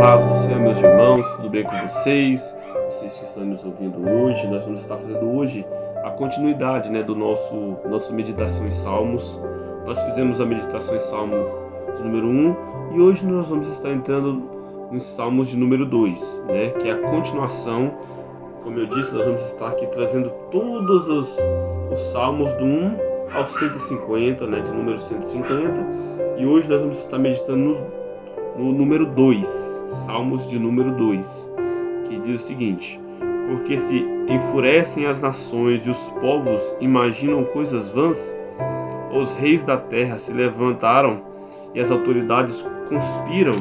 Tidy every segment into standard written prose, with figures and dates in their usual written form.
paz do Senhor, meus irmãos, tudo bem com vocês? Vocês que estão nos ouvindo hoje, nós vamos estar fazendo hoje a continuidade, do nossa meditação em Salmos. Nós fizemos a meditação em Salmo de número 1 e hoje nós vamos estar entrando em Salmos de número 2, que é a continuação. Como eu disse, nós vamos estar aqui trazendo todos os Salmos do 1 ao 150, de número 150, e hoje nós vamos estar meditando no número 2, Salmos de número 2, que diz o seguinte: porque se enfurecem as nações e os povos imaginam coisas vãs, os reis da terra se levantaram e as autoridades conspiram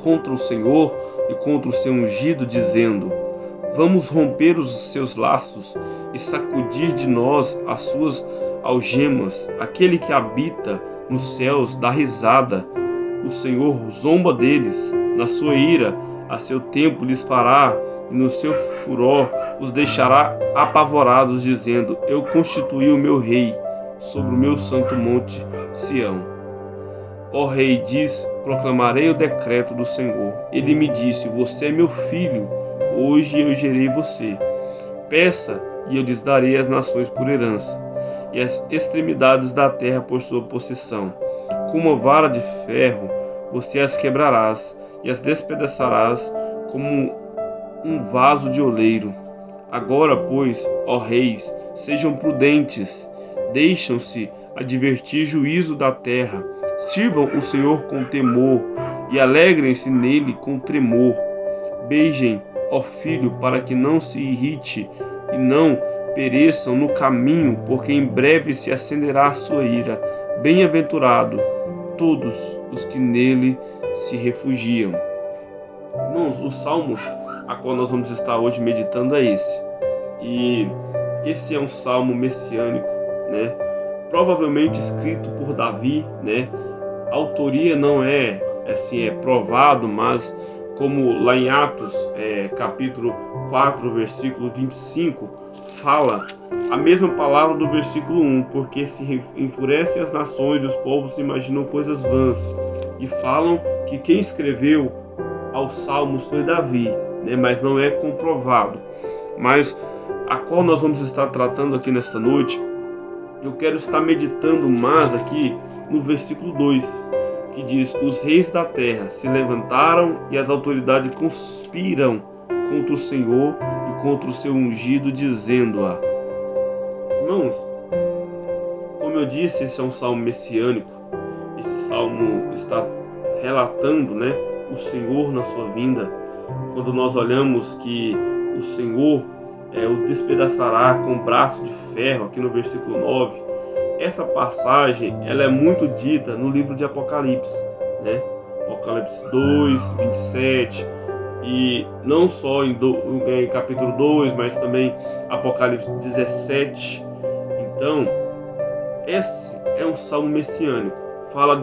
contra o Senhor e contra o seu ungido, dizendo: vamos romper os seus laços e sacudir de nós as suas algemas. Aquele que habita nos céus dá risada. O Senhor zomba deles. Na sua ira, a seu tempo lhes fará, e no seu furor os deixará apavorados, dizendo: eu constituí o meu rei sobre o meu santo monte Sião. Ó rei, diz, proclamarei o decreto do Senhor. Ele me disse: você é meu filho, hoje eu gerei você. Peça, e eu lhes darei as nações por herança, e as extremidades da terra por sua possessão. Com uma vara de ferro você as quebrarás, e as despedaçarás como um vaso de oleiro. Agora, pois, ó reis, sejam prudentes, deixam-se advertir juízo da terra. Sirvam o Senhor com temor, e alegrem-se nele com tremor. Beijem, ó filho, para que não se irrite e não pereçam no caminho, porque em breve se acenderá a sua ira. Bem-aventurado todos os que nele se refugiam. Irmãos, os salmos a qual nós vamos estar hoje meditando é esse. E esse é um salmo messiânico, provavelmente escrito por Davi, A autoria não é provado, mas como lá em Atos, capítulo 4, versículo 25, fala a mesma palavra do versículo 1, porque se enfurecem as nações e os povos se imaginam coisas vãs, e falam que quem escreveu aos Salmos foi Davi, mas não é comprovado. Mas a qual nós vamos estar tratando aqui nesta noite, eu quero estar meditando mais aqui no versículo 2, que diz: os reis da terra se levantaram e as autoridades conspiram contra o Senhor e contra o seu ungido, dizendo-a. Irmãos, como eu disse, esse é um salmo messiânico. Esse salmo está relatando, o Senhor na sua vinda. Quando nós olhamos que o Senhor os despedaçará com braço de ferro, aqui no versículo 9, essa passagem ela é muito dita no livro de Apocalipse, Apocalipse 2, 27, e não só em capítulo 2, mas também Apocalipse 17. Então, esse é um salmo messiânico, fala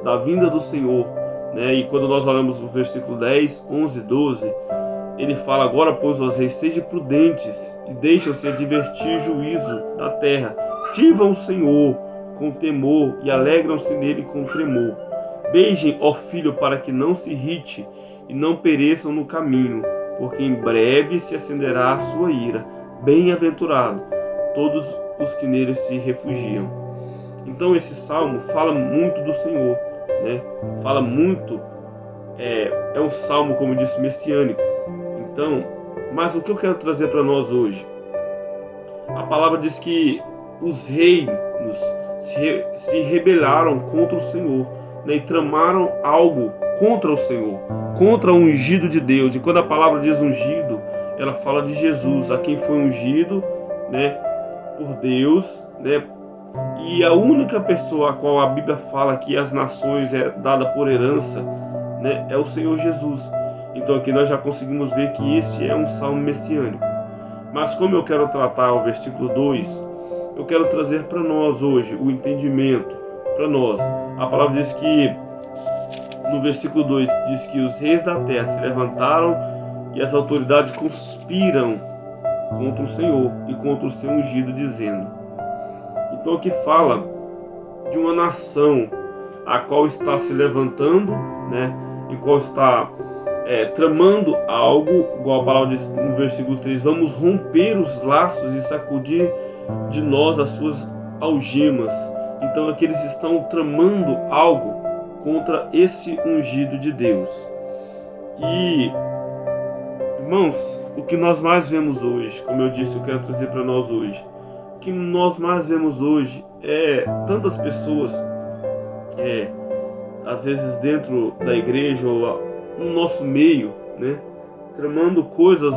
da vinda do Senhor, e quando nós olhamos o versículo 10, 11 e 12, ele fala: agora, pois, os reis, sejam prudentes e deixam-se advertir juízo da terra. Sirvam o Senhor com temor e alegram-se nele com tremor. Beijem, ó filho, para que não se irrite e não pereçam no caminho, porque em breve se acenderá a sua ira. Bem-aventurado todos os que nele se refugiam. Então esse salmo fala muito do Senhor, Fala muito, é um salmo, como eu disse, messiânico. Então, mas o que eu quero trazer para nós hoje? A palavra diz que os reinos se rebelaram contra o Senhor, e tramaram algo contra o Senhor, contra o ungido de Deus. E quando a palavra diz ungido, ela fala de Jesus, a quem foi ungido, por Deus, E a única pessoa a qual a Bíblia fala que as nações é dada por herança, é o Senhor Jesus. Então aqui nós já conseguimos ver que esse é um salmo messiânico. Mas como eu quero tratar o versículo 2, eu quero trazer para nós hoje o entendimento para nós. A palavra diz que, no versículo 2, diz que os reis da terra se levantaram e as autoridades conspiram contra o Senhor e contra o seu ungido, dizendo. Então aqui fala de uma nação a qual está se levantando, e qual está tramando algo, igual a palavra diz no versículo 3, vamos romper os laços e sacudir de nós as suas algemas. Então aqueles estão tramando algo contra esse ungido de Deus. E, irmãos, o que nós mais vemos hoje, como eu disse, eu quero trazer para nós hoje, o que nós mais vemos hoje é tantas pessoas, às vezes dentro da igreja ou no nosso meio, né, tramando coisas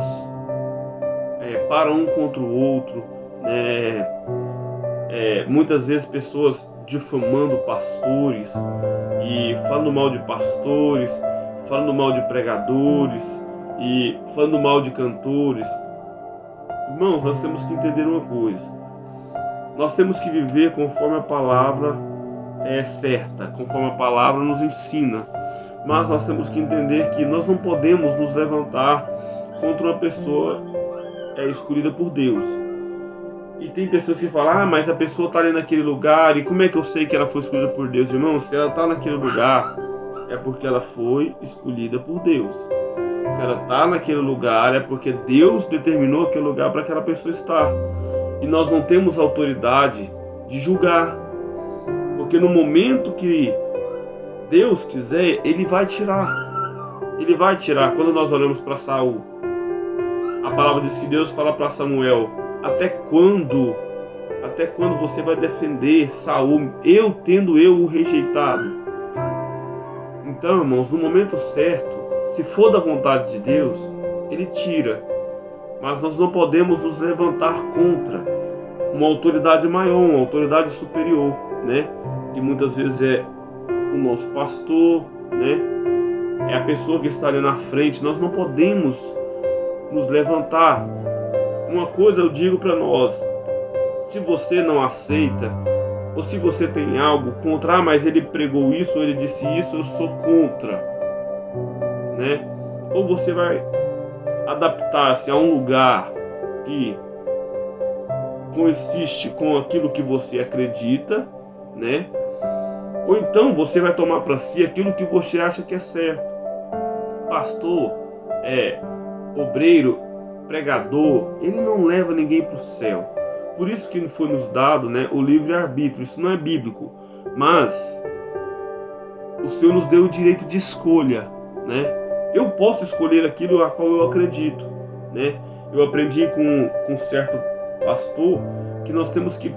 para um contra o outro, né, muitas vezes pessoas difamando pastores e falando mal de pastores, falando mal de pregadores e falando mal de cantores. Irmãos, nós temos que entender uma coisa: nós temos que viver conforme a palavra é certa, conforme a palavra nos ensina. Mas nós temos que entender que nós não podemos nos levantar contra uma pessoa escolhida por Deus. E tem pessoas que falam, mas a pessoa está ali naquele lugar, e como é que eu sei que ela foi escolhida por Deus? Irmão, se ela está naquele lugar, é porque ela foi escolhida por Deus. Se ela está naquele lugar, é porque Deus determinou aquele lugar para aquela pessoa estar. E nós não temos autoridade de julgar, porque no momento que Deus quiser, Ele vai tirar. Ele vai tirar. Quando nós olhamos para Saul, a palavra diz que Deus fala para Samuel: até quando você vai defender Saul, tendo o rejeitado? Então, irmãos, no momento certo, se for da vontade de Deus, Ele tira. Mas nós não podemos nos levantar contra uma autoridade maior, uma autoridade superior, né? Que muitas vezes é o nosso pastor, né? É a pessoa que está ali na frente. Nós não podemos nos levantar. Uma coisa eu digo para nós: se você não aceita, ou se você tem algo contra, mas ele pregou isso, ou ele disse isso, eu sou contra, né? Ou você vai adaptar-se a um lugar que consiste com aquilo que você acredita, né? Ou então você vai tomar para si aquilo que você acha que é certo. Pastor, obreiro, pregador, ele não leva ninguém para o céu. Por isso que foi nos dado, né, o livre-arbítrio. Isso não é bíblico, mas o Senhor nos deu o direito de escolha, né? Eu posso escolher aquilo a qual eu acredito, né? Eu aprendi com um certo pastor que nós temos que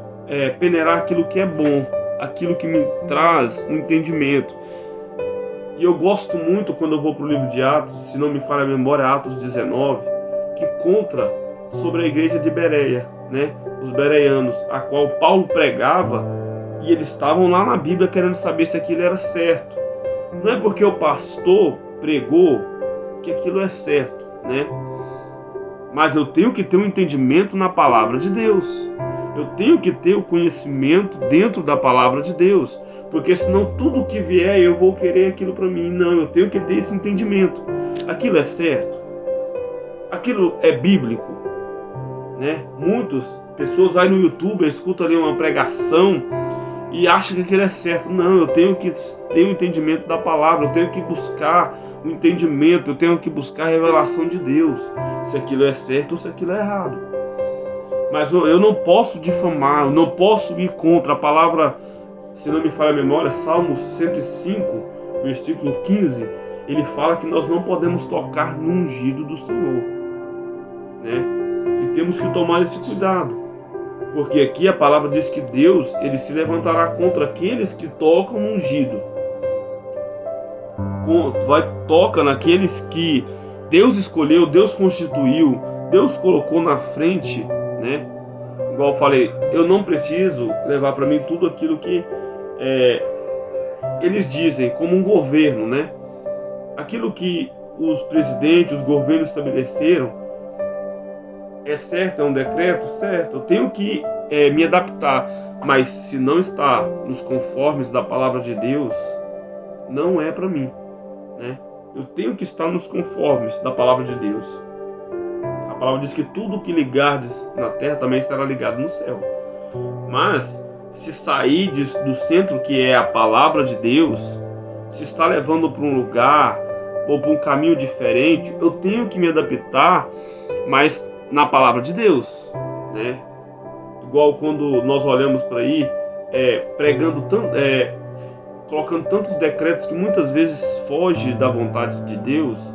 peneirar aquilo que é bom, aquilo que me traz um entendimento. E eu gosto muito quando eu vou para o livro de Atos, se não me falha a memória, Atos 19, que conta sobre a igreja de Bereia, né? Os bereanos, a qual Paulo pregava, e eles estavam lá na Bíblia querendo saber se aquilo era certo. Não é porque o pastor pregou que aquilo é certo, né? Mas eu tenho que ter um entendimento na palavra de Deus. Eu tenho que ter o conhecimento dentro da palavra de Deus, porque senão tudo que vier eu vou querer aquilo para mim. Não, eu tenho que ter esse entendimento. Aquilo é certo? Aquilo é bíblico, né? Muitas pessoas vão no YouTube, escutam ali uma pregação e acham que aquilo é certo. Não, eu tenho que ter o entendimento da palavra, eu tenho que buscar o entendimento, eu tenho que buscar a revelação de Deus, se aquilo é certo ou se aquilo é errado. Mas eu não posso difamar, eu não posso ir contra a palavra. Se não me falha a memória, Salmo 105, versículo 15, ele fala que nós não podemos tocar no ungido do Senhor, né? E temos que tomar esse cuidado, porque aqui a palavra diz que Deus, ele se levantará contra aqueles que tocam no ungido. Toca naqueles que Deus escolheu, Deus constituiu, Deus colocou na frente, né? Igual eu falei, eu não preciso levar para mim tudo aquilo que eles dizem como um governo, né? Aquilo que os presidentes, os governos estabeleceram é certo, é um decreto, certo. Eu tenho que me adaptar, mas se não está nos conformes da palavra de Deus, não é para mim, né? Eu tenho que estar nos conformes da palavra de Deus. A palavra diz que tudo que ligardes na terra também será ligado no céu. Mas se sair do centro que é a palavra de Deus, se está levando para um lugar ou por um caminho diferente, eu tenho que me adaptar, mas na palavra de Deus, né? Igual quando nós olhamos para aí, pregando colocando tantos decretos que muitas vezes foge da vontade de Deus,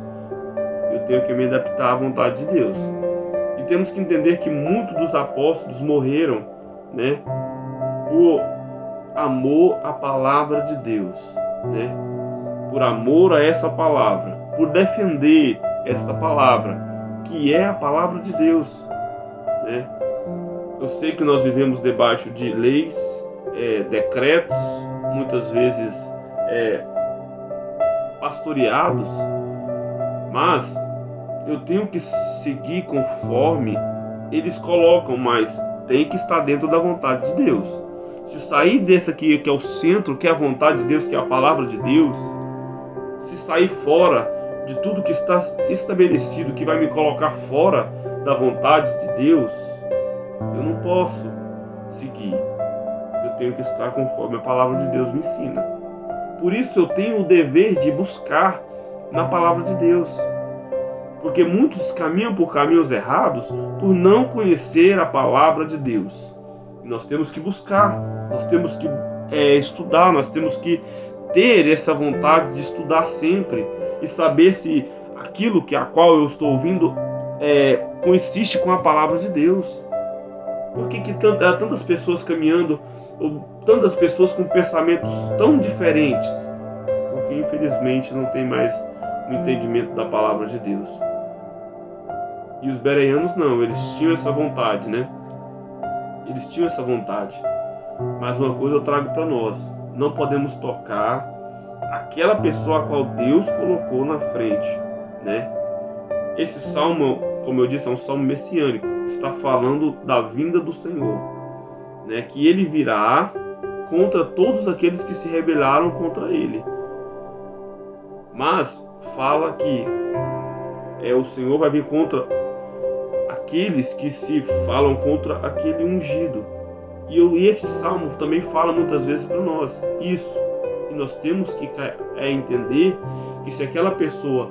eu tenho que me adaptar à vontade de Deus. E temos que entender que muitos dos apóstolos morreram, né, por amor à palavra de Deus, né? Por amor a essa palavra, por defender esta palavra, que é a palavra de Deus, né? Eu sei que nós vivemos debaixo de leis, decretos, muitas vezes pastoreados, mas eu tenho que seguir conforme eles colocam, mas tem que estar dentro da vontade de Deus. Se sair desse aqui, que é o centro, que é a vontade de Deus, que é a palavra de Deus, se sair fora de tudo que está estabelecido, que vai me colocar fora da vontade de Deus, eu não posso seguir. Eu tenho que estar conforme a palavra de Deus me ensina. Por isso eu tenho o dever de buscar na palavra de Deus. Porque muitos caminham por caminhos errados por não conhecer a palavra de Deus. E nós temos que buscar, nós temos que estudar, nós temos que ter essa vontade de estudar sempre e saber se aquilo a qual eu estou ouvindo coincide com a palavra de Deus. Por que há tantas pessoas caminhando, ou tantas pessoas com pensamentos tão diferentes? Porque infelizmente não tem mais o entendimento da palavra de Deus. E os bereanos não, eles tinham essa vontade, né? Eles tinham essa vontade. Mas uma coisa eu trago para nós: não podemos tocar aquela pessoa a qual Deus colocou na frente, né? Esse salmo, como eu disse, é um salmo messiânico. Está falando da vinda do Senhor, né? Que ele virá contra todos aqueles que se rebelaram contra ele. Mas fala que o Senhor vai vir contra aqueles que se falam contra aquele ungido. E esse salmo também fala muitas vezes para nós isso. E nós temos que entender que se aquela pessoa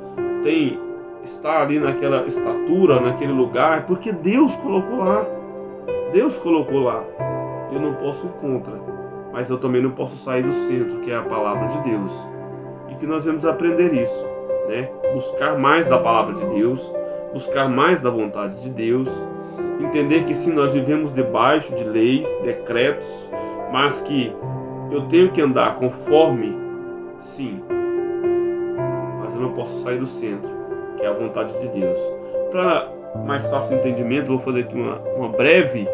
está ali naquela estatura, naquele lugar, é porque Deus colocou lá. Deus colocou lá. Eu não posso ir contra, mas eu também não posso sair do centro, que é a palavra de Deus. E que nós vamos aprender isso, né? Buscar mais da palavra de Deus, buscar mais da vontade de Deus, entender que sim, nós vivemos debaixo de leis, decretos, mas que eu tenho que andar conforme, sim, mas eu não posso sair do centro, que é a vontade de Deus. Para mais fácil entendimento, vou fazer aqui uma breve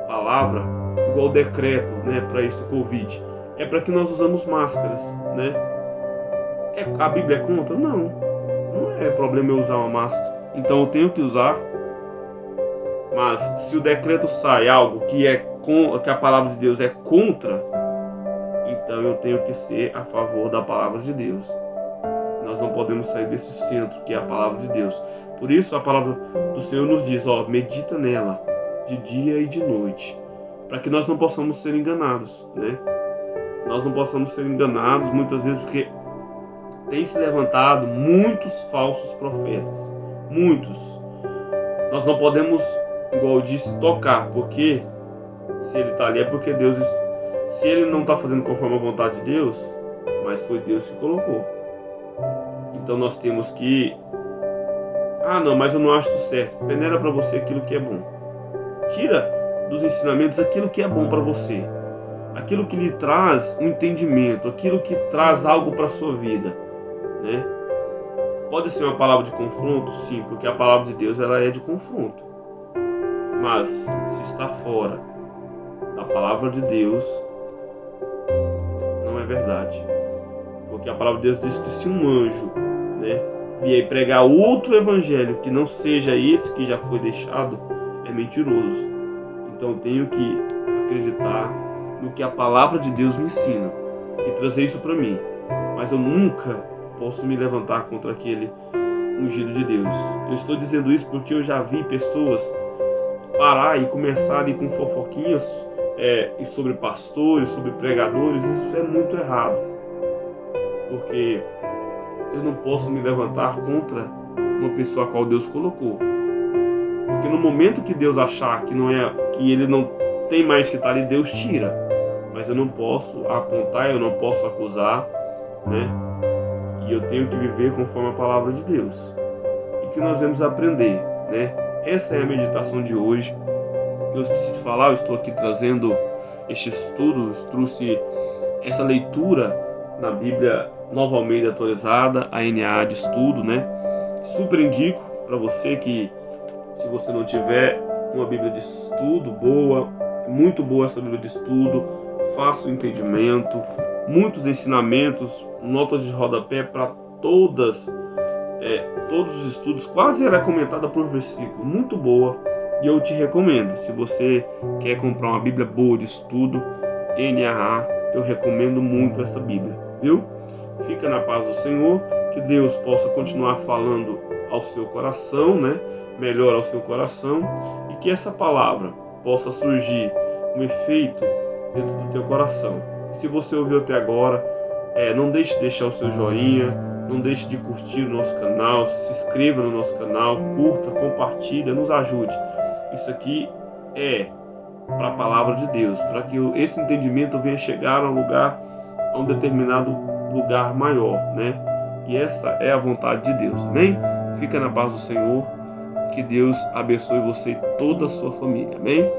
palavra, igual decreto, né, para esse Covid. É para que nós usamos máscaras, né? A Bíblia é contra? Não é problema eu usar uma máscara. Então eu tenho que usar. Mas se o decreto sai algo que a palavra de Deus é contra, então eu tenho que ser a favor da palavra de Deus. Nós não podemos sair desse centro que é a palavra de Deus. Por isso a palavra do Senhor nos diz, medita nela de dia e de noite, para que nós não possamos ser enganados, né? Nós não possamos ser enganados muitas vezes, porque tem se levantado muitos falsos profetas, muitos. Nós não podemos, igual eu disse, tocar, porque se ele está ali é porque Deus, se ele não está fazendo conforme a vontade de Deus, mas foi Deus que colocou. Então nós temos que, não, mas eu não acho isso certo. Peneira para você aquilo que é bom. Tira dos ensinamentos aquilo que é bom para você, aquilo que lhe traz um entendimento, aquilo que traz algo para a sua vida, né? Pode ser uma palavra de confronto, sim, porque a palavra de Deus ela é de confronto. Mas se está fora da palavra de Deus, não é verdade. Porque a palavra de Deus diz que se um anjo, né, vier pregar outro evangelho que não seja esse que já foi deixado, é mentiroso. Então eu tenho que acreditar no que a palavra de Deus me ensina e trazer isso para mim. Mas eu nunca posso me levantar contra aquele ungido de Deus. Eu estou dizendo isso porque eu já vi pessoas parar e começar ali com fofoquinhas sobre pastores, sobre pregadores. Isso é muito errado, porque eu não posso me levantar contra uma pessoa a qual Deus colocou. Porque no momento que Deus achar que ele não tem mais que estar ali, Deus tira. Mas eu não posso apontar, eu não posso acusar, né? E eu tenho que viver conforme a palavra de Deus. E que nós vamos aprender, né? Essa é a meditação de hoje. Eu esqueci de falar, eu estou aqui trazendo este estudo, trouxe essa leitura na Bíblia Nova Almeida Atualizada, a NAA de estudo, né? Super indico para você que, se você não tiver uma Bíblia de estudo boa, muito boa essa Bíblia de estudo, fácil entendimento, muitos ensinamentos, notas de rodapé para todos os estudos, quase era comentada por versículo, muito boa, e eu te recomendo. Se você quer comprar uma Bíblia boa de estudo, NAA, eu recomendo muito essa Bíblia, viu? Fica na paz do Senhor, que Deus possa continuar falando ao seu coração, né? Melhor ao seu coração, e que essa palavra possa surgir um efeito dentro do teu coração. Se você ouviu até agora, não deixe de deixar o seu joinha, não deixe de curtir o nosso canal, se inscreva no nosso canal, curta, compartilha, nos ajude. Isso aqui é para a palavra de Deus, para que esse entendimento venha chegar a um determinado lugar maior, né? E essa é a vontade de Deus, amém? Fica na paz do Senhor, que Deus abençoe você e toda a sua família, amém?